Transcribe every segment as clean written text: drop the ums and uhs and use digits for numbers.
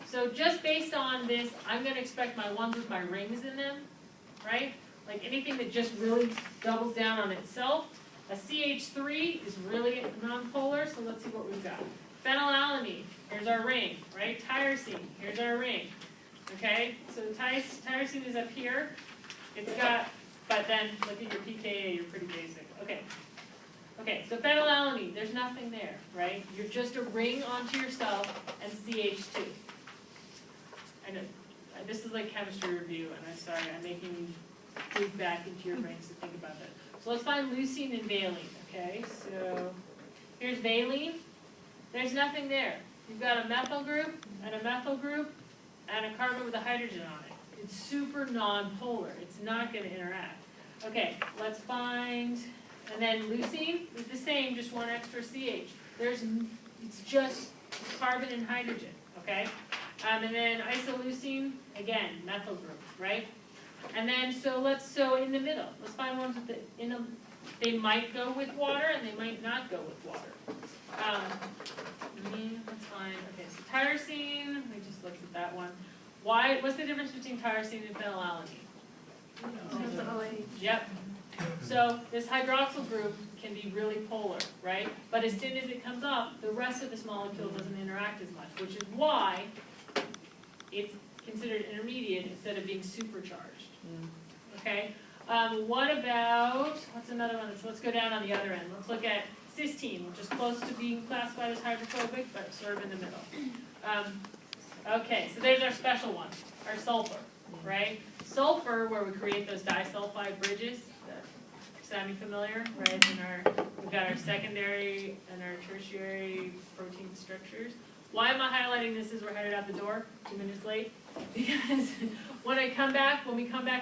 So just based on this, I'm gonna expect my ones with my rings in them, right? Like anything that just really doubles down on itself. A CH3 is really nonpolar, so let's see what we've got. Phenylalanine, here's our ring, right? Tyrosine, here's our ring. Okay, so tyrosine is up here. It's got, but then look at your pKa, you're pretty basic. Okay, so phenylalanine, there's nothing there, right? You're just a ring onto yourself and CH2. I know, this is like chemistry review, and I'm sorry, I'm making you dig back into your brains to think about that. So let's find leucine and valine, okay? So here's valine. There's nothing there. You've got a methyl group and a methyl group and a carbon with a hydrogen on it. It's super non-polar. It's not going to interact. Okay, let's find, and then leucine is the same, just one extra CH. It's just carbon and hydrogen, okay? And then isoleucine, again, methyl group, right? And then, so in the middle, let's find ones with they might go with water and they might not go with water. Let's find, okay, so tyrosine, we just looked at that one. What's the difference between tyrosine and phenylalanine? Yep. So this hydroxyl group can be really polar, right? But as soon as it comes up, the rest of this molecule doesn't interact as much, which is why it's considered intermediate instead of being supercharged. Okay? What's another one? Let's go down on the other end. Let's look at cysteine, which is close to being classified as hydrophobic, but sort of in the middle. Okay, so there's our special one, our sulfur, right? Sulfur, where we create those disulfide bridges, sounding familiar, right? We've got our secondary and our tertiary protein structures. Why am I highlighting this as we're headed out the door 2 minutes late? Because when we come back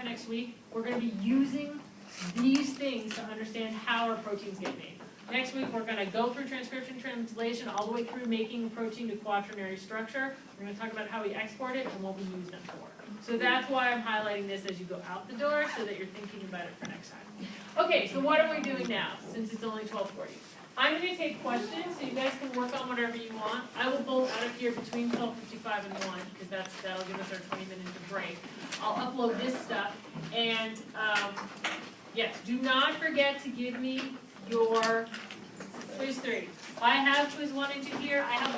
next week, we're going to be using these things to understand how our proteins get made. Next week, we're going to go through transcription translation all the way through making a protein to quaternary structure. We're going to talk about how we export it and what we use them for. So that's why I'm highlighting this as you go out the door so that you're thinking about it for next time. Okay, so what are we doing now since it's only 12:40? I'm going to take questions so you guys can work on whatever you want. I will bolt out of here between 12:55 and 1 because that'll give us our 20 minutes of break. I'll upload this stuff. And yes, do not forget to give me your quiz 3. I have quiz 1 and 2 here. I have